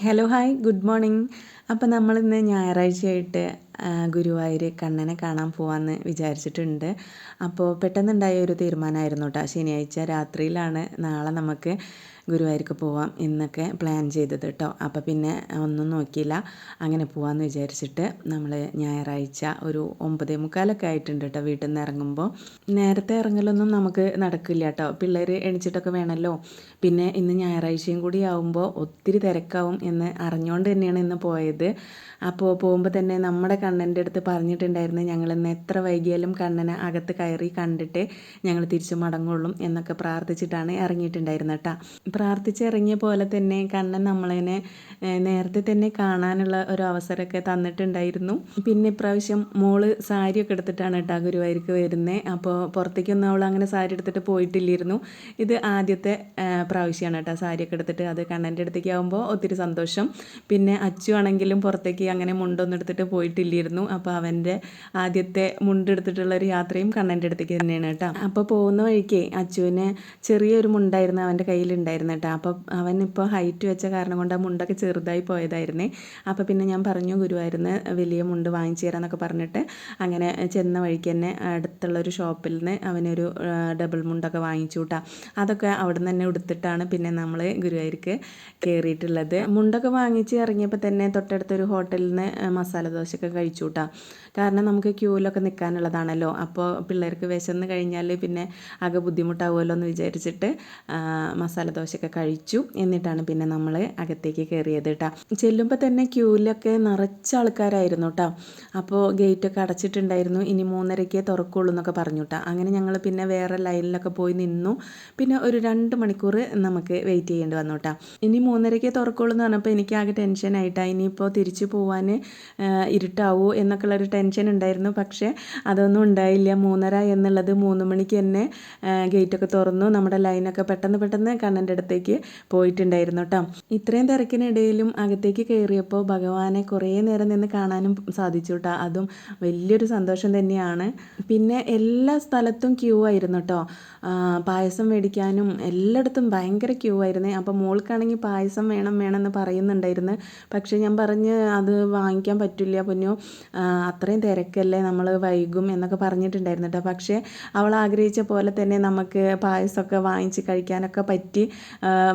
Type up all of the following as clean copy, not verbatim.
Hello hi good morning. അപ്പോൾ നമ്മളിന്ന് ഞായറാഴ്ചയായിട്ട് ഗുരുവായൂർ കണ്ണനെ കാണാൻ പോകാമെന്ന് വിചാരിച്ചിട്ടുണ്ട്. അപ്പോൾ പെട്ടെന്നുണ്ടായ ഒരു തീരുമാനമായിരുന്നു കേട്ടോ. ശനിയാഴ്ച രാത്രിയിലാണ് നാളെ നമുക്ക് ഗുരുവായൂർക്ക് പോവാം എന്നൊക്കെ പ്ലാൻ ചെയ്തത് കേട്ടോ. അപ്പോൾ പിന്നെ ഒന്നും നോക്കിയില്ല, അങ്ങനെ പോകാമെന്ന് വിചാരിച്ചിട്ട് നമ്മൾ ഞായറാഴ്ച ഒരു 9:45 ആയിട്ടുണ്ട് കേട്ടോ വീട്ടിൽ നിന്ന് ഇറങ്ങുമ്പോൾ. നേരത്തെ ഇറങ്ങലൊന്നും നമുക്ക് നടക്കില്ല കേട്ടോ, പിള്ളേർ എണിച്ചിട്ടൊക്കെ വേണമല്ലോ. പിന്നെ ഇന്ന് ഞായറാഴ്ചയും കൂടി ആവുമ്പോൾ ഒത്തിരി തിരക്കാവും എന്ന് അറിഞ്ഞുകൊണ്ട് തന്നെയാണ് ഇന്ന് പോയത്. അപ്പോൾ പോകുമ്പോൾ തന്നെ നമ്മുടെ കണ്ണൻ്റെ അടുത്ത് പറഞ്ഞിട്ടുണ്ടായിരുന്നു, ഞങ്ങളിന്ന് എത്ര വൈകിയാലും കണ്ണനെ അകത്ത് കയറി കണ്ടിട്ട് ഞങ്ങൾ തിരിച്ചു മടങ്ങുള്ളൂ എന്നൊക്കെ പ്രാർത്ഥിച്ചിട്ടാണ് ഇറങ്ങിയിട്ടുണ്ടായിരുന്നത് കേട്ടോ. പ്രാർത്ഥിച്ചിറങ്ങിയ പോലെ തന്നെ കണ്ണൻ നമ്മളതിനെ നേരത്തെ തന്നെ കാണാനുള്ള ഒരു അവസരമൊക്കെ തന്നിട്ടുണ്ടായിരുന്നു. പിന്നെ ഇപ്രാവശ്യം മോള് സാരിയൊക്കെ എടുത്തിട്ടാണ് കേട്ടോ ഗുരുവായൂർക്ക് വരുന്നത്. അപ്പോൾ പുറത്തേക്കൊന്നും അവൾ അങ്ങനെ സാരി എടുത്തിട്ട് പോയിട്ടില്ലായിരുന്നു. ഇത് ആദ്യത്തെ പ്രാവശ്യമാണ് കേട്ടോ സാരിയൊക്കെ എടുത്തിട്ട്. അത് കണ്ണൻ്റെ അടുത്തേക്ക് ആകുമ്പോൾ ഒത്തിരി സന്തോഷം. പിന്നെ അച്ചു ആണെങ്കിലും പുറത്തേക്ക് അങ്ങനെ മുണ്ടൊന്നും എടുത്തിട്ട് പോയിട്ടില്ലായിരുന്നു. അപ്പോൾ അവൻ്റെ ആദ്യത്തെ മുണ്ടെടുത്തിട്ടുള്ളൊരു യാത്രയും കണ്ണൻ്റെ അടുത്തേക്ക് തന്നെയാണ് കേട്ടോ. അപ്പോൾ പോകുന്ന വഴിക്ക് അച്ചുവിന് ചെറിയൊരു മുണ്ടായിരുന്നു അവൻ്റെ കയ്യിലുണ്ടായിരുന്നു കേട്ടോ. അപ്പോൾ അവനിപ്പോൾ ഹൈറ്റ് വെച്ച കാരണം കൊണ്ട് ആ മുണ്ടൊക്കെ ചെറുതായി പോയതായിരുന്നേ. അപ്പോൾ പിന്നെ ഞാൻ പറഞ്ഞു ഗുരുവായൂരിന്ന് വലിയ മുണ്ട് വാങ്ങിച്ചു തരാമെന്നൊക്കെ പറഞ്ഞിട്ട് അങ്ങനെ ചെന്ന വഴിക്ക് തന്നെ അടുത്തുള്ളൊരു ഷോപ്പിൽ നിന്ന് അവനൊരു ഡബിൾ മുണ്ടൊക്കെ വാങ്ങിച്ചു കൂട്ടാ. അതൊക്കെ അവിടെ നിന്ന് തന്നെ ഉടുത്തിട്ടാണ് പിന്നെ നമ്മൾ ഗുരുവായൂർക്ക് കയറിയിട്ടുള്ളത്. മുണ്ടൊക്കെ വാങ്ങിച്ച് ഇറങ്ങിയപ്പോൾ തന്നെ തൊട്ടടുത്തൊരു ഹോട്ടലിൽ നിന്ന് മസാല ദോശയൊക്കെ കഴിച്ചു കൂട്ടാ. കാരണം നമുക്ക് ക്യൂവിലൊക്കെ നിൽക്കാനുള്ളതാണല്ലോ. അപ്പോൾ പിള്ളേർക്ക് വിശന്ന് കഴിഞ്ഞാൽ പിന്നെ ആകെ ബുദ്ധിമുട്ടാവുമല്ലോ എന്ന് വിചാരിച്ചിട്ട് മസാല ദോശയൊക്കെ കഴിച്ചു. എന്നിട്ടാണ് പിന്നെ നമ്മൾ അകത്തേക്ക് കയറിയത് കേട്ടോ. ചെല്ലുമ്പോൾ തന്നെ ക്യൂവിലൊക്കെ നിറച്ച ആൾക്കാരായിരുന്നു കേട്ടോ. അപ്പോൾ ഗേറ്റൊക്കെ അടച്ചിട്ടുണ്ടായിരുന്നു. ഇനി 3:30 തുറക്കുള്ളൂ എന്നൊക്കെ പറഞ്ഞു കേട്ടോ. അങ്ങനെ ഞങ്ങൾ പിന്നെ വേറെ ലൈനിലൊക്കെ പോയി നിന്നു. പിന്നെ ഒരു 2 മണിക്കൂർ നമുക്ക് വെയിറ്റ് ചെയ്യേണ്ടി വന്നു കേട്ടോ. ഇനി 3:30 തുറക്കുള്ളൂ എന്ന് പറഞ്ഞപ്പോൾ എനിക്ക് ആകെ ടെൻഷനായിട്ടാണ്. ഇനിയിപ്പോൾ തിരിച്ചു പോകാൻ ഇരുട്ടാവോ എന്നൊക്കെയുള്ളൊരു ടെൻഷൻ ഉണ്ടായിരുന്നു. പക്ഷേ അതൊന്നും ഉണ്ടായില്ല. 3:30 എന്നുള്ളത് 3 മണിക്ക് തന്നെ ഗേറ്റൊക്കെ തുറന്നു. നമ്മുടെ ലൈനൊക്കെ പെട്ടെന്ന് കണ്ണൻ്റെ അടുത്തേക്ക് പോയിട്ടുണ്ടായിരുന്നു കേട്ടോ. ഇത്രയും തിരക്കിനിടയിലും അകത്തേക്ക് കയറിയപ്പോൾ ഭഗവാനെ കുറേ നേരം നിന്ന് കാണാനും സാധിച്ചു കേട്ടോ. അതും വലിയൊരു സന്തോഷം തന്നെയാണ്. പിന്നെ എല്ലാ സ്ഥലത്തും ക്യൂ ആയിരുന്നു കേട്ടോ. പായസം മേടിക്കാനും എല്ലായിടത്തും ഭയങ്കര ക്യൂ ആയിരുന്നേ. അപ്പോൾ മോൾക്കാണെങ്കിൽ പായസം വേണമെന്ന് പറയുന്നുണ്ടായിരുന്നു. പക്ഷേ ഞാൻ പറഞ്ഞ് അത് വാങ്ങിക്കാൻ പറ്റില്ല പൊന്നു, അത്രയും തിരക്കല്ലേ, നമ്മൾ വൈകും എന്നൊക്കെ പറഞ്ഞിട്ടുണ്ടായിരുന്നു കേട്ടോ. പക്ഷേ അവൾ ആഗ്രഹിച്ച പോലെ തന്നെ നമുക്ക് പായസമൊക്കെ വാങ്ങിച്ച് കഴിക്കാനൊക്കെ പറ്റി.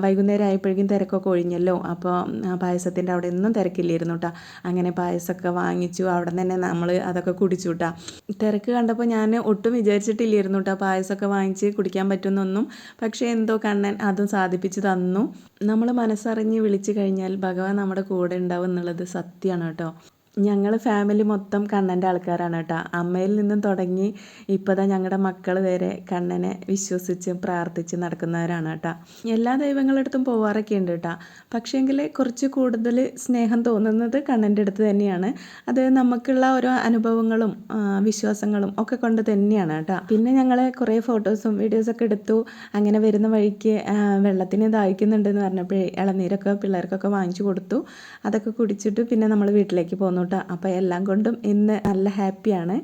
വൈകുന്നേരം ആയപ്പോഴേക്കും തിരക്കൊക്കെ ഒഴിഞ്ഞല്ലോ. അപ്പോൾ പായസത്തിൻ്റെ അവിടെ ഒന്നും തിരക്കില്ലായിരുന്നു കേട്ടോ. അങ്ങനെ പായസമൊക്കെ വാങ്ങിച്ചു. അവിടെ തന്നെ നമ്മൾ അതൊക്കെ കുടിച്ചു കേട്ടോ. തിരക്ക് കണ്ടപ്പോൾ ഞാൻ ഒട്ടും വിചാരിച്ചിട്ടില്ലായിരുന്നു കേട്ടോ പായസമൊക്കെ വാങ്ങിച്ച് കുടിക്കാൻ പറ്റുമെന്നൊന്നും. പക്ഷേ എന്തോ കണ്ണൻ അതും സാധിപ്പിച്ച് തന്നു. നമ്മൾ മനസ്സറിഞ്ഞ് വിളിച്ചു കഴിഞ്ഞാൽ ഭഗവാൻ നമ്മുടെ കൂടെ ഉണ്ടാവും എന്നുള്ളത് സത്യമാണ് കേട്ടോ. ഞങ്ങൾ ഫാമിലി മൊത്തം കണ്ണൻ്റെ ആൾക്കാരാണ് കേട്ടോ. അമ്മയിൽ നിന്നും തുടങ്ങി ഇപ്പോൾ ദാ ഞങ്ങളുടെ മക്കൾ വരെ കണ്ണനെ വിശ്വസിച്ച് പ്രാർത്ഥിച്ച് നടക്കുന്നവരാണ് കേട്ടോ. എല്ലാ ദൈവങ്ങളുടെ അടുത്തും പോവാറൊക്കെ ഉണ്ട് കേട്ടോ. പക്ഷേങ്കിൽ കുറച്ച് കൂടുതൽ സ്നേഹം തോന്നുന്നത് കണ്ണൻ്റെ അടുത്ത് തന്നെയാണ്. അത് നമുക്കുള്ള ഓരോ അനുഭവങ്ങളും വിശ്വാസങ്ങളും ഒക്കെ കൊണ്ട് തന്നെയാണ് കേട്ടോ. പിന്നെ ഞങ്ങൾ കുറേ ഫോട്ടോസും വീഡിയോസൊക്കെ എടുത്തു. അങ്ങനെ വരുന്ന വഴിക്ക് വെള്ളത്തിന് ദാഹിക്കുന്നുണ്ടെന്ന് പറഞ്ഞപ്പോഴേ ഇളനീരൊക്കെ പിള്ളേർക്കൊക്കെ വാങ്ങിച്ചു കൊടുത്തു. അതൊക്കെ കുടിച്ചിട്ട് പിന്നെ നമ്മൾ വീട്ടിലേക്ക് പോന്നു കേട്ടോ. അപ്പോൾ എല്ലാം കൊണ്ടും ഇന്ന് നല്ല ഹാപ്പിയാണ്.